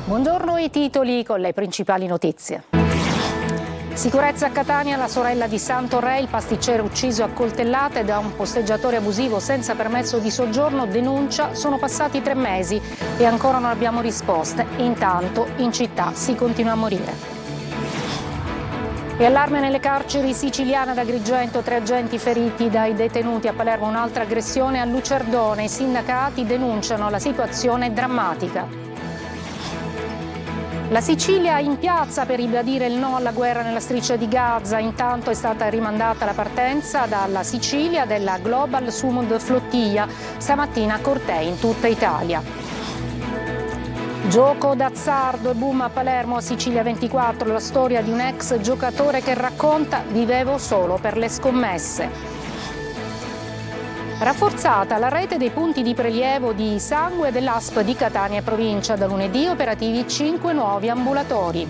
Buongiorno, i titoli con le principali notizie. Sicurezza a Catania, la sorella di Santoré, il pasticcere ucciso a coltellate da un posteggiatore abusivo senza permesso di soggiorno, denuncia: sono passati 3 mesi e ancora non abbiamo risposte. Intanto in città si continua a morire. E allarme nelle carceri siciliane. Ad Agrigento 3 agenti feriti dai detenuti. A Palermo un'altra aggressione a Lucerdone. I sindacati denunciano la situazione drammatica. La Sicilia in piazza per ribadire il no alla guerra nella striscia di Gaza. Intanto è stata rimandata la partenza dalla Sicilia della Global Sumud Flottiglia. Stamattina cortei in tutta Italia. Gioco d'azzardo e boom a Palermo. A Sicilia 24, la storia di un ex giocatore che racconta: vivevo solo per le scommesse. Rafforzata la rete dei punti di prelievo di sangue dell'ASP di Catania e provincia. Da lunedì operativi 5 nuovi ambulatori.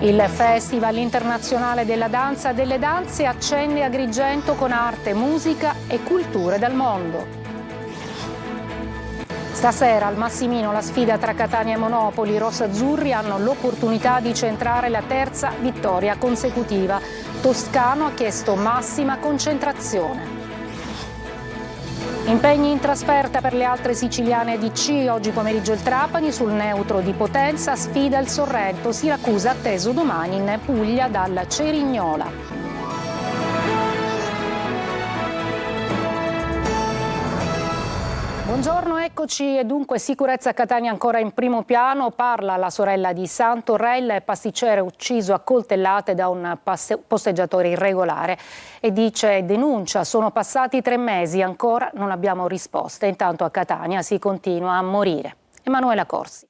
Il Festival internazionale della danza delle danze accende Agrigento con arte, musica e culture dal mondo. Stasera al Massimino la sfida tra Catania e Monopoli. I rossazzurri hanno l'opportunità di centrare la 3ª vittoria consecutiva. Toscano ha chiesto massima concentrazione. Impegni in trasferta per le altre siciliane DC. Oggi pomeriggio il Trapani sul neutro di Potenza sfida il Sorrento. Siracusa atteso domani in Puglia dal Cerignola. Buongiorno, eccoci. E dunque sicurezza a Catania ancora in primo piano. Parla la sorella di Santoré, il pasticcere ucciso a coltellate da un posteggiatore irregolare, e denuncia: sono passati 3 mesi, ancora non abbiamo risposte. Intanto a Catania si continua a morire. Emanuela Corsi.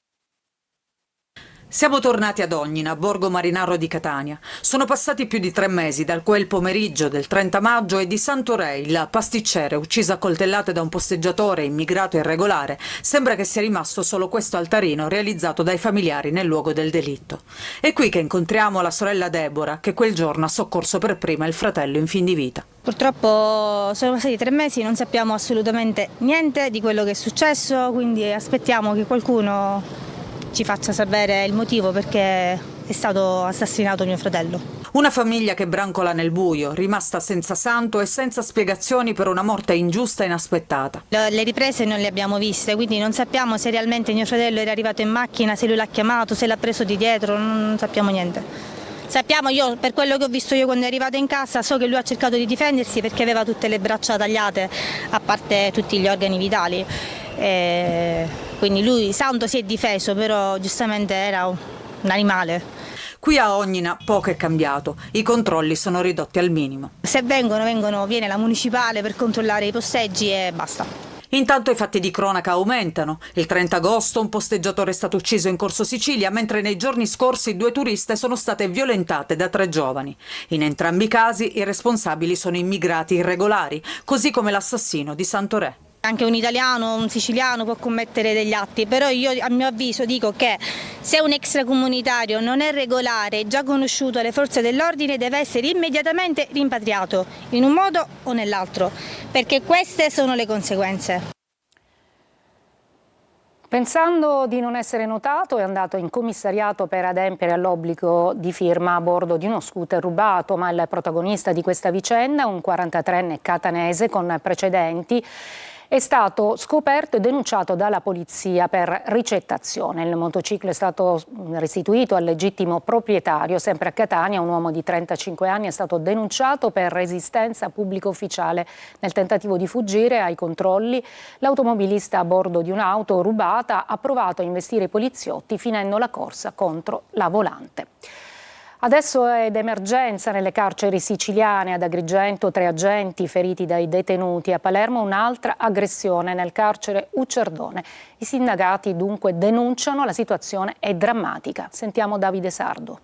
Siamo tornati ad Ognina, borgo marinaro di Catania. Sono passati più di 3 mesi dal quel pomeriggio del 30 maggio e di Santoré, il pasticcere ucciso a coltellate da un posteggiatore immigrato irregolare. Sembra che sia rimasto solo questo altarino realizzato dai familiari nel luogo del delitto. È qui che incontriamo la sorella Deborah, che quel giorno ha soccorso per prima il fratello in fin di vita. Purtroppo sono passati 3 mesi, non sappiamo assolutamente niente di quello che è successo, quindi aspettiamo che qualcuno ci faccia sapere il motivo perché è stato assassinato mio fratello. Una famiglia che brancola nel buio, rimasta senza santo e senza spiegazioni per una morte ingiusta e inaspettata. Le riprese non le abbiamo viste, quindi non sappiamo se realmente mio fratello era arrivato in macchina, se lui l'ha chiamato, se l'ha preso di dietro, non sappiamo niente. Sappiamo, io per quello che ho visto io quando è arrivato in casa, so che lui ha cercato di difendersi perché aveva tutte le braccia tagliate, a parte tutti gli organi vitali. Quindi lui santo si è difeso, però giustamente era un animale. Qui a Ognina poco è cambiato, i controlli sono ridotti al minimo. Se viene la municipale per controllare i posteggi e basta. Intanto i fatti di cronaca aumentano. Il 30 agosto un posteggiatore è stato ucciso in Corso Sicilia, mentre nei giorni scorsi 2 turiste sono state violentate da 3 giovani. In entrambi i casi i responsabili sono immigrati irregolari, così come l'assassino di Santoré. Anche un italiano, un siciliano può commettere degli atti, però io a mio avviso dico che se un extracomunitario non è regolare, già conosciuto alle forze dell'ordine, deve essere immediatamente rimpatriato, in un modo o nell'altro, perché queste sono le conseguenze. Pensando di non essere notato, è andato in commissariato per adempiere all'obbligo di firma a bordo di uno scooter rubato, ma il protagonista di questa vicenda, un 43enne catanese con precedenti, è stato scoperto e denunciato dalla polizia per ricettazione. Il motociclo è stato restituito al legittimo proprietario. Sempre a Catania un uomo di 35 anni è stato denunciato per resistenza pubblico ufficiale. Nel tentativo di fuggire ai controlli, l'automobilista a bordo di un'auto rubata ha provato a investire i poliziotti finendo la corsa contro la volante. Adesso è d'emergenza nelle carceri siciliane. Ad Agrigento 3 agenti feriti dai detenuti. A Palermo un'altra aggressione nel carcere Ucerdone. I sindacati dunque denunciano: la situazione è drammatica. Sentiamo Davide Sardo.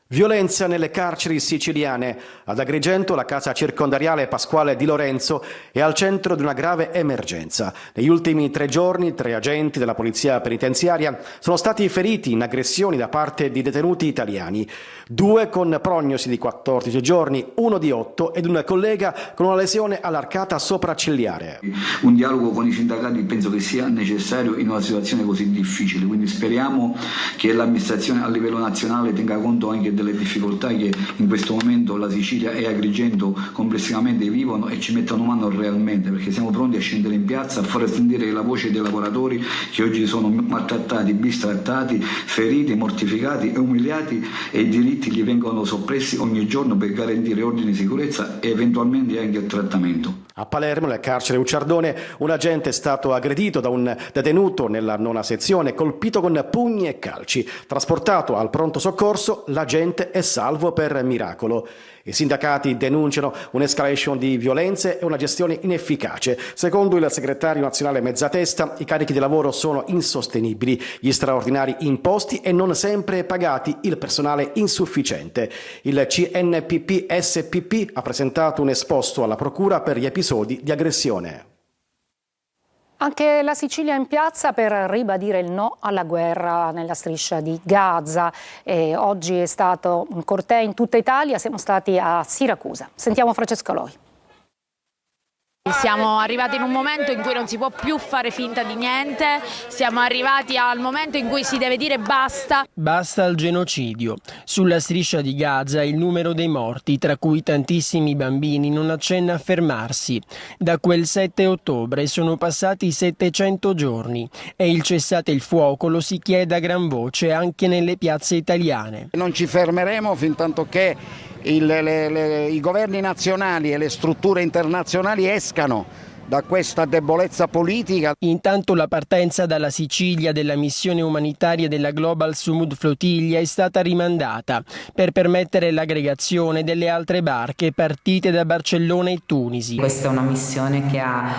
Violenza nelle carceri siciliane. Ad Agrigento la casa circondariale Pasquale Di Lorenzo è al centro di una grave emergenza. Negli ultimi 3 giorni 3 agenti della polizia penitenziaria sono stati feriti in aggressioni da parte di detenuti italiani. 2 con prognosi di 14 giorni, 1 di 8 ed un collega con una lesione all'arcata sopraccigliare. Un dialogo con i sindacati penso che sia necessario in una situazione così difficile, quindi speriamo che l'amministrazione a livello nazionale tenga conto anche delle difficoltà che in questo momento la Sicilia e Agrigento complessivamente vivono e ci mettano mano realmente, perché siamo pronti a scendere in piazza a far sentire la voce dei lavoratori che oggi sono maltrattati, bistrattati, feriti, mortificati e umiliati, e i diritti gli vengono soppressi ogni giorno per garantire ordine e sicurezza e eventualmente anche il trattamento. A Palermo, nel carcere Ucciardone, un agente è stato aggredito da un detenuto nella 9ª sezione, colpito con pugni e calci. Trasportato al pronto soccorso, l'agente è salvo per miracolo. I sindacati denunciano un'escalation di violenze e una gestione inefficace. Secondo il segretario nazionale Mezzatesta, i carichi di lavoro sono insostenibili, gli straordinari imposti e non sempre pagati, il personale insufficiente. Il CNPP-SPP ha presentato un esposto alla procura per gli episodi di aggressione. Anche la Sicilia in piazza per ribadire il no alla guerra nella striscia di Gaza. Oggi è stato un corteo in tutta Italia, siamo stati a Siracusa. Sentiamo Francesco Loi. Siamo arrivati in un momento in cui non si può più fare finta di niente, siamo arrivati al momento in cui si deve dire basta. Basta al genocidio. Sulla striscia di Gaza il numero dei morti, tra cui tantissimi bambini, non accenna a fermarsi. Da quel 7 ottobre sono passati 700 giorni e il cessate il fuoco lo si chiede a gran voce anche nelle piazze italiane. Non ci fermeremo fin tanto che i governi nazionali e le strutture internazionali escano da questa debolezza politica. Intanto la partenza dalla Sicilia della missione umanitaria della Global Sumud Flottiglia è stata rimandata per permettere l'aggregazione delle altre barche partite da Barcellona e Tunisi. Questa è una missione che ha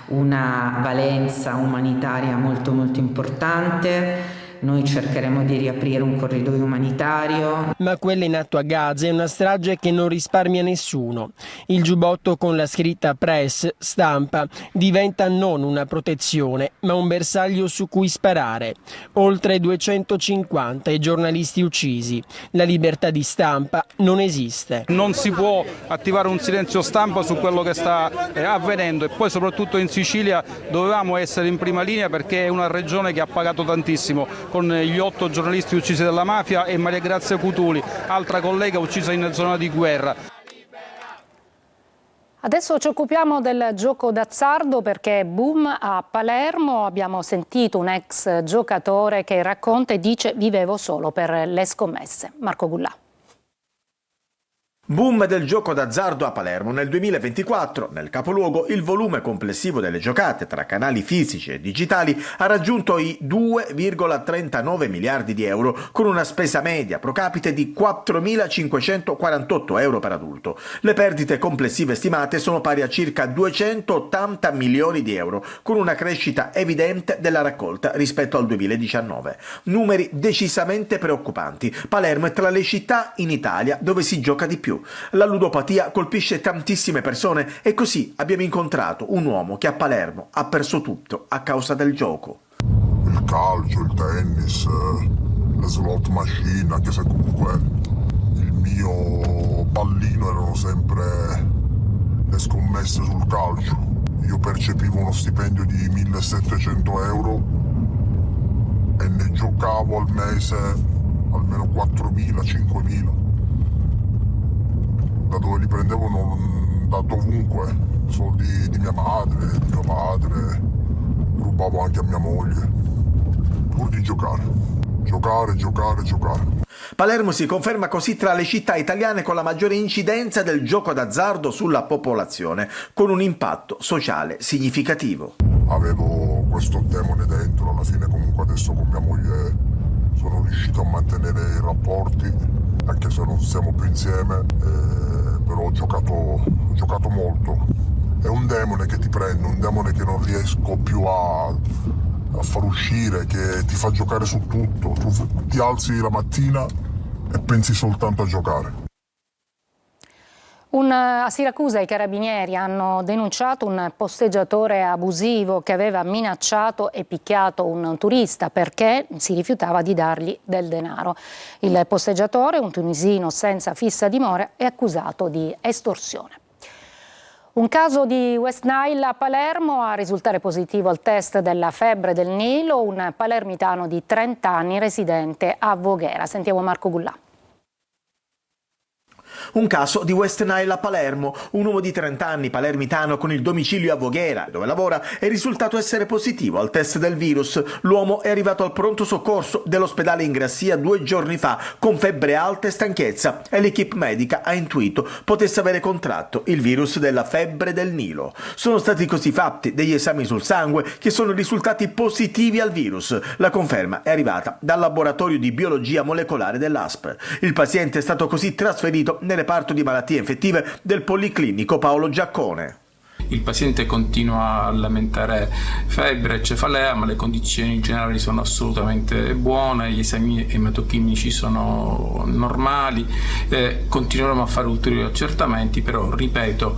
una valenza umanitaria molto importante. Noi cercheremo di riaprire un corridoio umanitario. Ma quella in atto a Gaza è una strage che non risparmia nessuno. Il giubbotto con la scritta Press, stampa, diventa non una protezione, ma un bersaglio su cui sparare. Oltre 250 i giornalisti uccisi. La libertà di stampa non esiste. Non si può attivare un silenzio stampa su quello che sta avvenendo, e poi soprattutto in Sicilia dovevamo essere in prima linea perché è una regione che ha pagato tantissimo, con gli 8 giornalisti uccisi dalla mafia e Maria Grazia Cutuli, altra collega uccisa in zona di guerra. Adesso ci occupiamo del gioco d'azzardo perché boom a Palermo. Abbiamo sentito un ex giocatore che racconta e dice: vivevo solo per le scommesse. Marco Gullà. Boom del gioco d'azzardo a Palermo. Nel 2024, nel capoluogo, il volume complessivo delle giocate tra canali fisici e digitali ha raggiunto i 2,39 miliardi di euro, con una spesa media pro capite di 4.548 euro per adulto. Le perdite complessive stimate sono pari a circa 280 milioni di euro, con una crescita evidente della raccolta rispetto al 2019. Numeri decisamente preoccupanti. Palermo è tra le città in Italia dove si gioca di più. La ludopatia colpisce tantissime persone e così abbiamo incontrato un uomo che a Palermo ha perso tutto a causa del gioco. Il calcio, il tennis, le slot machine, anche se comunque il mio pallino erano sempre le scommesse sul calcio. Io percepivo uno stipendio di 1.700 euro e ne giocavo al mese almeno 4.000, 5.000. Da dove li prendevo da dovunque, soldi di mia madre, di mio padre, rubavo anche a mia moglie, pur di giocare. Palermo si conferma così tra le città italiane con la maggiore incidenza del gioco d'azzardo sulla popolazione, con un impatto sociale significativo. Avevo questo demone dentro, alla fine comunque adesso con mia moglie sono riuscito a mantenere i rapporti, anche se non siamo più insieme, però ho giocato molto. È un demone che ti prende, un demone che non riesco più a far uscire, che ti fa giocare su tutto. Tu ti alzi la mattina e pensi soltanto a giocare. A Siracusa i carabinieri hanno denunciato un posteggiatore abusivo che aveva minacciato e picchiato un turista perché si rifiutava di dargli del denaro. Il posteggiatore, un tunisino senza fissa dimora, è accusato di estorsione. Un caso di West Nile a Palermo, a risultare positivo al test della febbre del Nilo, un palermitano di 30 anni residente a Voghera. Sentiamo Marco Gullà. Un caso di West Nile a Palermo. Un uomo di 30 anni, palermitano con il domicilio a Voghera, dove lavora, è risultato essere positivo al test del virus. L'uomo è arrivato al pronto soccorso dell'ospedale Ingrassia 2 giorni fa con febbre alta e stanchezza e l'equipe medica ha intuito potesse avere contratto il virus della febbre del Nilo. Sono stati così fatti degli esami sul sangue che sono risultati positivi al virus. La conferma è arrivata dal laboratorio di biologia molecolare dell'ASP. Il paziente è stato così trasferito nel reparto di malattie infettive del Policlinico Paolo Giaccone. Il paziente continua a lamentare febbre e cefalea, ma le condizioni generali sono assolutamente buone, gli esami ematochimici sono normali, continueremo a fare ulteriori accertamenti, però ripeto,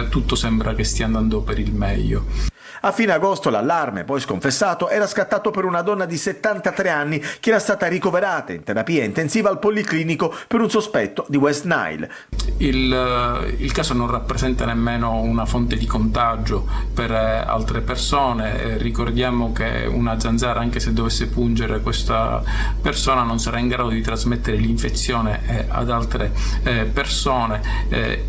tutto sembra che stia andando per il meglio. A fine agosto l'allarme, poi sconfessato, era scattato per una donna di 73 anni che era stata ricoverata in terapia intensiva al Policlinico per un sospetto di West Nile. Il caso non rappresenta nemmeno una fonte di contagio per altre persone. Ricordiamo che una zanzara, anche se dovesse pungere questa persona, non sarà in grado di trasmettere l'infezione ad altre persone.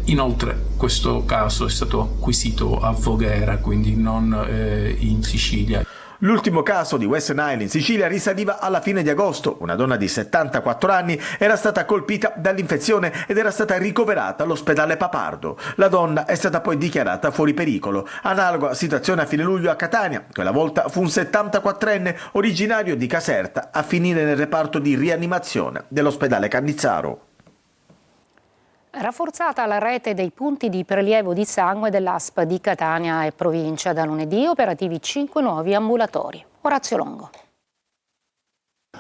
Inoltre questo caso è stato acquisito a Voghera, quindi non in Sicilia. L'ultimo caso di West Nile in Sicilia risaliva alla fine di agosto. Una donna di 74 anni era stata colpita dall'infezione ed era stata ricoverata all'ospedale Papardo. La donna è stata poi dichiarata fuori pericolo. Analoga situazione a fine luglio a Catania. Quella volta fu un 74enne originario di Caserta a finire nel reparto di rianimazione dell'ospedale Cannizzaro. Rafforzata la rete dei punti di prelievo di sangue dell'ASP di Catania e provincia. Da lunedì operativi 5 nuovi ambulatori. Orazio Longo.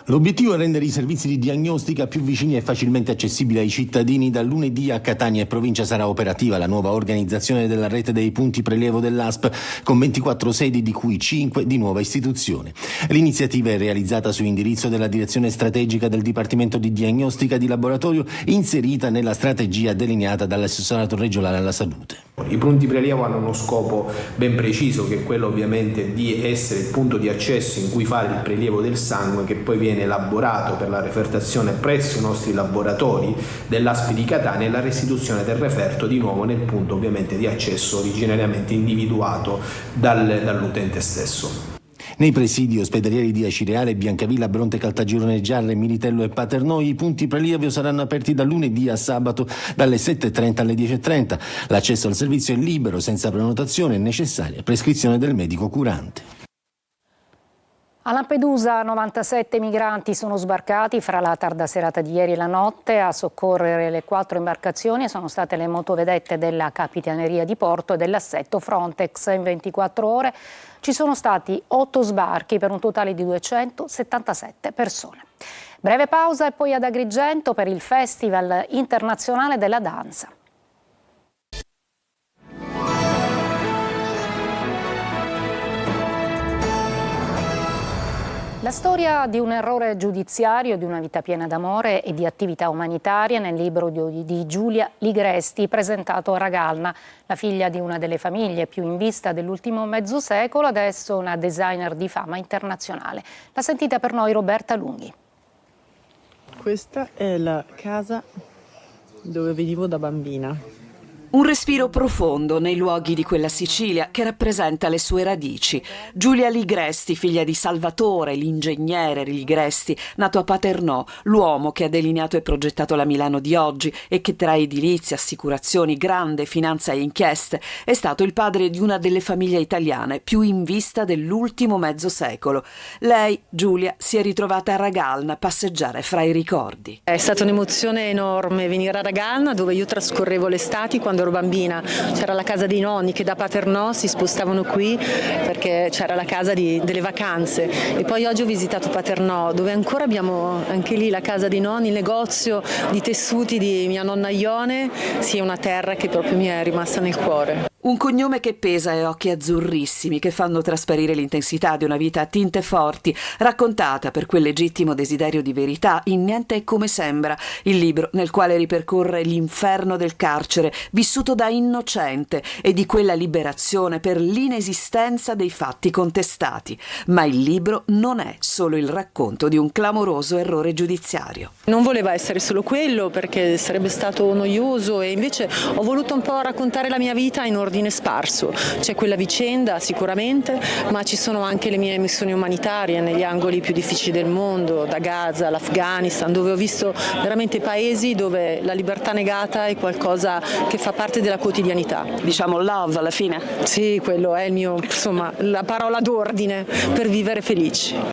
L'obiettivo è rendere i servizi di diagnostica più vicini e facilmente accessibili ai cittadini. Da lunedì a Catania e provincia sarà operativa la nuova organizzazione della rete dei punti prelievo dell'ASP con 24 sedi, di cui 5 di nuova istituzione. L'iniziativa è realizzata su indirizzo della direzione strategica del Dipartimento di Diagnostica di Laboratorio, inserita nella strategia delineata dall'assessorato regionale alla salute. I punti prelievo hanno uno scopo ben preciso, che è quello ovviamente di essere il punto di accesso in cui fare il prelievo del sangue, che poi viene elaborato per la refertazione presso i nostri laboratori dell'ASP di Catania, e la restituzione del referto di nuovo nel punto ovviamente di accesso originariamente individuato dall'utente stesso. Nei presidi ospedalieri di Acireale, Biancavilla, Bronte Caltagirone Giarre, Militello e Paternò i punti prelievo saranno aperti da lunedì a sabato dalle 7:30 alle 10:30. L'accesso al servizio è libero, senza prenotazione, è necessaria prescrizione del medico curante. A Lampedusa 97 migranti sono sbarcati fra la tarda serata di ieri e la notte. A soccorrere le 4 imbarcazioni sono state le motovedette della Capitaneria di Porto e dell'assetto Frontex. In 24 ore ci sono stati 8 sbarchi per un totale di 277 persone. Breve pausa e poi ad Agrigento per il Festival Internazionale della Danza. La storia di un errore giudiziario, di una vita piena d'amore e di attività umanitarie nel libro di Giulia Ligresti, presentato a Ragalna, la figlia di una delle famiglie più in vista dell'ultimo mezzo secolo, adesso una designer di fama internazionale. La sentita per noi Roberta Lunghi. Questa è la casa dove vivevo da bambina. Un respiro profondo nei luoghi di quella Sicilia che rappresenta le sue radici. Giulia Ligresti, figlia di Salvatore, l'ingegnere Ligresti, nato a Paternò, l'uomo che ha delineato e progettato la Milano di oggi e che tra edilizia, assicurazioni, grande finanza e inchieste è stato il padre di una delle famiglie italiane più in vista dell'ultimo mezzo secolo. Lei, Giulia, si è ritrovata a Ragalna a passeggiare fra i ricordi. È stata un'emozione enorme venire a Ragalna, dove io trascorrevo le estati quando ero bambina. C'era la casa dei nonni che da Paternò si spostavano qui perché c'era la casa delle vacanze, e poi oggi ho visitato Paternò, dove ancora abbiamo anche lì la casa dei nonni, il negozio di tessuti di mia nonna Ione. Sì, è una terra che proprio mi è rimasta nel cuore. Un cognome che pesa e occhi azzurrissimi che fanno trasparire l'intensità di una vita a tinte forti, raccontata per quel legittimo desiderio di verità in Niente è come sembra, il libro nel quale ripercorre l'inferno del carcere vissuto da innocente e di quella liberazione per l'inesistenza dei fatti contestati. Ma il libro non è solo il racconto di un clamoroso errore giudiziario. Non voleva essere solo quello perché sarebbe stato noioso, e invece ho voluto un po' raccontare la mia vita in ordine sparso. C'è quella vicenda sicuramente, ma ci sono anche le mie missioni umanitarie negli angoli più difficili del mondo, da Gaza all'Afghanistan, dove ho visto veramente paesi dove la libertà negata è qualcosa che fa parte della quotidianità. Diciamo love alla fine? Sì, quello è il mio, insomma, la parola d'ordine per vivere felici.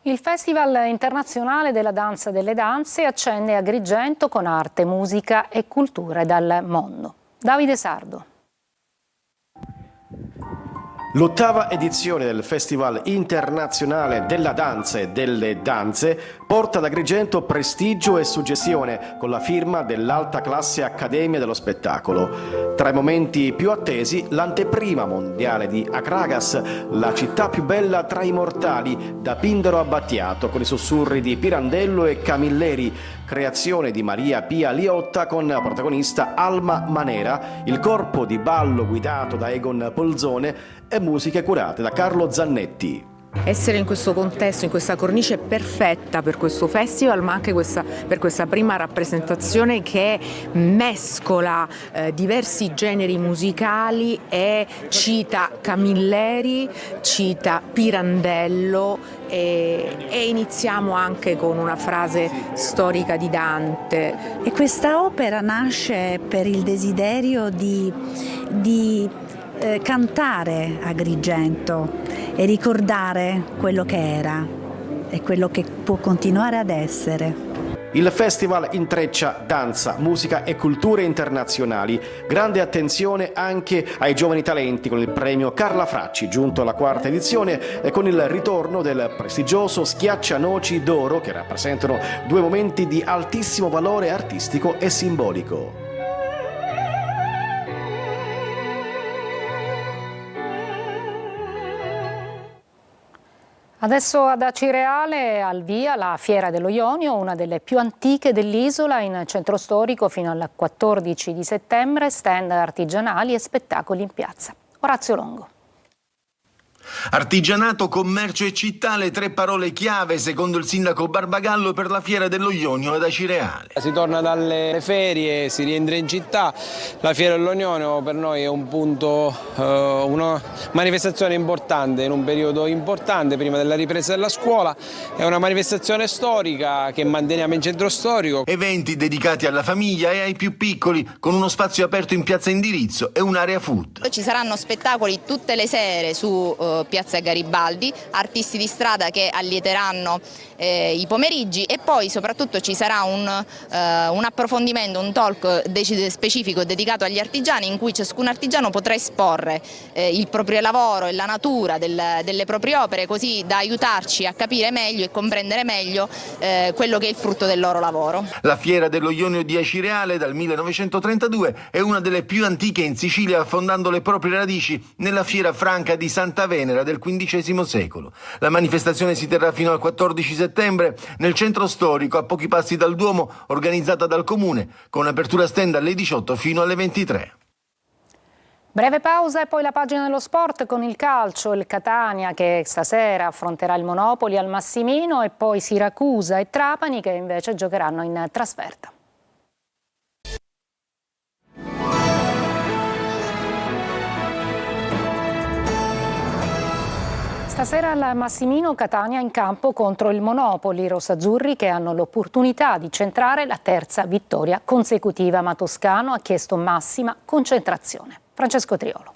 Il Festival internazionale della danza delle danze accende Agrigento con arte, musica e culture dal mondo. Davide Sardo. L'8ª edizione del Festival internazionale della danza e delle danze porta ad Agrigento prestigio e suggestione con la firma dell'alta classe Accademia dello Spettacolo. Tra i momenti più attesi, l'anteprima mondiale di Akragas, la città più bella tra i mortali, da Pindaro a Battiato, con i sussurri di Pirandello e Camilleri, creazione di Maria Pia Liotta con protagonista Alma Manera, il corpo di ballo guidato da Egon Polzone e musiche curate da Carlo Zannetti. Essere in questo contesto, in questa cornice perfetta per questo festival, ma anche per questa prima rappresentazione che mescola diversi generi musicali e cita Camilleri, cita Pirandello e iniziamo anche con una frase storica di Dante. E questa opera nasce per il desiderio di cantare Agrigento e ricordare quello che era e quello che può continuare ad essere. Il festival intreccia danza, musica e culture internazionali. Grande attenzione anche ai giovani talenti con il premio Carla Fracci, giunto alla 4ª edizione, e con il ritorno del prestigioso Schiaccianoci d'Oro, che rappresentano 2 momenti di altissimo valore artistico e simbolico. Adesso ad Acireale al via la Fiera dello Ionio, una delle più antiche dell'isola, in centro storico fino al 14 di settembre, stand artigianali e spettacoli in piazza. Orazio Longo. Artigianato, commercio e città, le 3 parole chiave secondo il sindaco Barbagallo per la Fiera dello Ionio ad Acireale. Si torna dalle ferie, si rientra in città, la Fiera dello Ionio per noi è un punto, una manifestazione importante in un periodo importante prima della ripresa della scuola, è una manifestazione storica che manteniamo in centro storico. Eventi dedicati alla famiglia e ai più piccoli con uno spazio aperto in piazza Indirizzo e un'area food. Ci saranno spettacoli tutte le sere su Piazza Garibaldi, artisti di strada che allieteranno i pomeriggi, e poi soprattutto ci sarà un approfondimento, un talk specifico dedicato agli artigiani, in cui ciascun artigiano potrà esporre il proprio lavoro e la natura delle proprie opere, così da aiutarci a capire meglio e comprendere meglio quello che è il frutto del loro lavoro. La Fiera dello Ionio di Acireale dal 1932 è una delle più antiche in Sicilia, affondando le proprie radici nella Fiera Franca di Santa Venera del XV secolo. La manifestazione si terrà fino al 14 settembre nel centro storico, a pochi passi dal Duomo, organizzata dal Comune, con apertura stand alle 18 fino alle 23. Breve pausa e poi la pagina dello sport con il calcio, il Catania che stasera affronterà il Monopoli al Massimino, e poi Siracusa e Trapani che invece giocheranno in trasferta. Stasera al Massimino Catania in campo contro il Monopoli, rossazzurri che hanno l'opportunità di centrare la 3ª vittoria consecutiva, ma Toscano ha chiesto massima concentrazione. Francesco Triolo.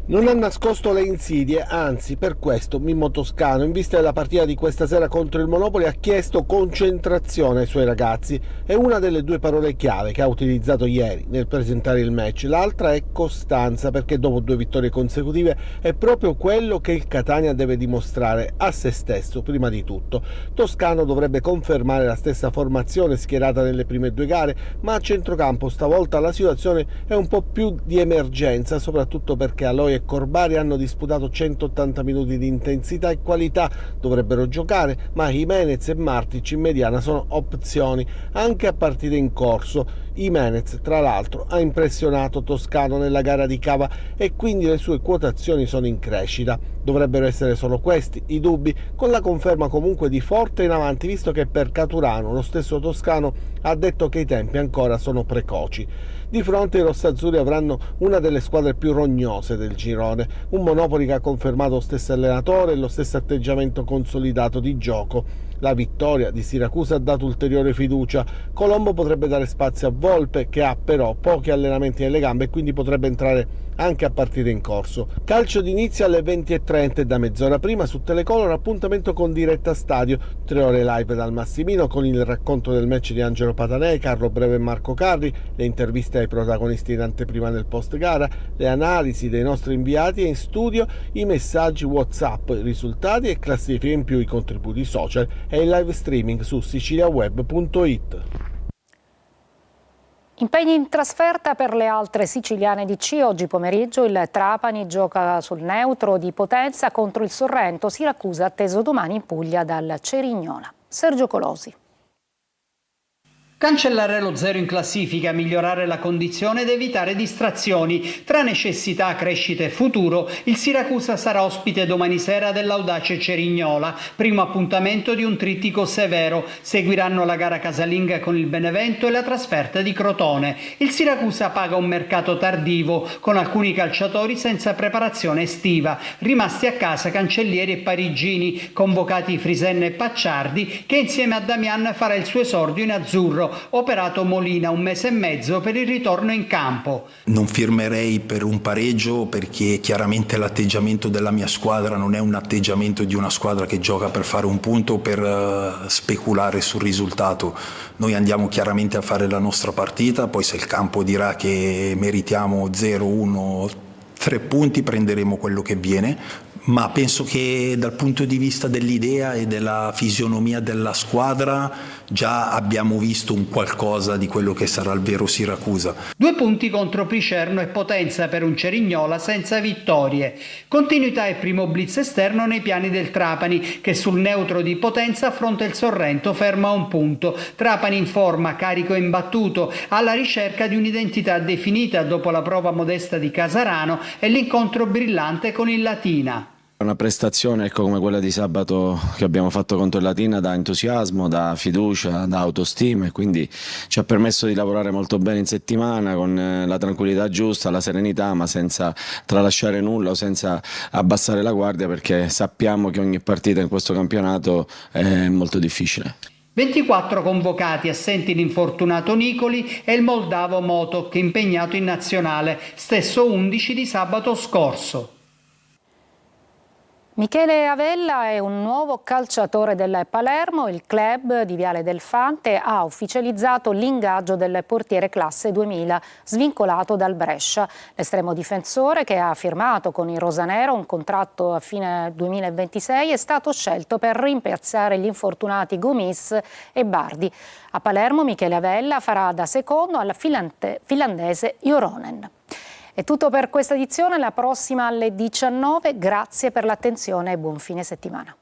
Non ha nascosto le insidie, anzi per questo Mimmo Toscano, in vista della partita di questa sera contro il Monopoli, ha chiesto concentrazione ai suoi ragazzi. È una delle due parole chiave che ha utilizzato ieri nel presentare il match. L'altra è costanza, perché dopo 2 vittorie consecutive è proprio quello che il Catania deve dimostrare a se stesso prima di tutto. Toscano dovrebbe confermare la stessa formazione schierata nelle prime 2 gare, ma a centrocampo stavolta la situazione è un po' più di emergenza, soprattutto perché Aloy e Corbari hanno disputato 180 minuti di intensità e qualità, dovrebbero giocare, ma Jimenez e Martic in mediana sono opzioni anche a partite in corso. Jimenez, tra l'altro, ha impressionato Toscano nella gara di Cava e quindi le sue quotazioni sono in crescita. Dovrebbero essere solo questi i dubbi, con la conferma comunque di Forte in avanti, visto che per Caturano lo stesso Toscano ha detto che i tempi ancora sono precoci. Di fronte i rossazzurri avranno una delle squadre più rognose del girone, un Monopoli che ha confermato lo stesso allenatore e lo stesso atteggiamento consolidato di gioco. La vittoria di Siracusa ha dato ulteriore fiducia. Colombo potrebbe dare spazio a Volpe, che ha però pochi allenamenti nelle gambe e quindi potrebbe entrare anche a partire in corso. Calcio d'inizio alle 20:30 e da mezz'ora prima su Telecolor appuntamento con Diretta Stadio, 3 ore live dal Massimino con il racconto del match di Angelo Patanei, Carlo Breve e Marco Carri, le interviste ai protagonisti in anteprima nel post gara, le analisi dei nostri inviati e in studio i messaggi WhatsApp, i risultati e classifiche, in più i contributi social e il live streaming su siciliaweb.it. Impegni in trasferta per le altre siciliane di C. Oggi pomeriggio il Trapani gioca sul neutro di Potenza contro il Sorrento. Siracusa atteso domani in Puglia dal Cerignola. Sergio Colosi. Cancellare lo 0 in classifica, migliorare la condizione ed evitare distrazioni. Tra necessità, crescita e futuro, il Siracusa sarà ospite domani sera dell'Audace Cerignola, primo appuntamento di un trittico severo. Seguiranno la gara casalinga con il Benevento e la trasferta di Crotone. Il Siracusa paga un mercato tardivo, con alcuni calciatori senza preparazione estiva, rimasti a casa Cancellieri e Parigini, convocati Frisenna e Pacciardi, che insieme a Damian farà il suo esordio in azzurro. Operato Molina 1 mese e mezzo per il ritorno in campo. Non firmerei per un pareggio perché chiaramente l'atteggiamento della mia squadra non è un atteggiamento di una squadra che gioca per fare un punto o per speculare sul risultato. Noi andiamo chiaramente a fare la nostra partita, poi se il campo dirà che meritiamo 0, 1, 3 punti prenderemo quello che viene. Ma penso che dal punto di vista dell'idea e della fisionomia della squadra già abbiamo visto un qualcosa di quello che sarà il vero Siracusa. 2 punti contro Picerno e Potenza per un Cerignola senza vittorie. Continuità e primo blitz esterno nei piani del Trapani, che sul neutro di Potenza affronta il Sorrento fermo a 1 punto. Trapani in forma, carico e imbattuto, alla ricerca di un'identità definita dopo la prova modesta di Casarano e l'incontro brillante con il Latina. Una prestazione come quella di sabato che abbiamo fatto contro il Latina dà entusiasmo, dà fiducia, dà autostima e quindi ci ha permesso di lavorare molto bene in settimana con la tranquillità giusta, la serenità, ma senza tralasciare nulla o senza abbassare la guardia, perché sappiamo che ogni partita in questo campionato è molto difficile. 24 convocati, assenti l'infortunato Nicoli e il moldavo Motok impegnato in nazionale, stesso 11 di sabato scorso. Michele Avella è un nuovo calciatore del Palermo. Il club di Viale del Fante ha ufficializzato l'ingaggio del portiere classe 2000 svincolato dal Brescia. L'estremo difensore, che ha firmato con i rosanero un contratto a fine 2026, è stato scelto per rimpiazzare gli infortunati Gomis e Bardi. A Palermo Michele Avella farà da secondo alla finlandese Joronen. È tutto per questa edizione, la prossima alle 19. Grazie per l'attenzione e buon fine settimana.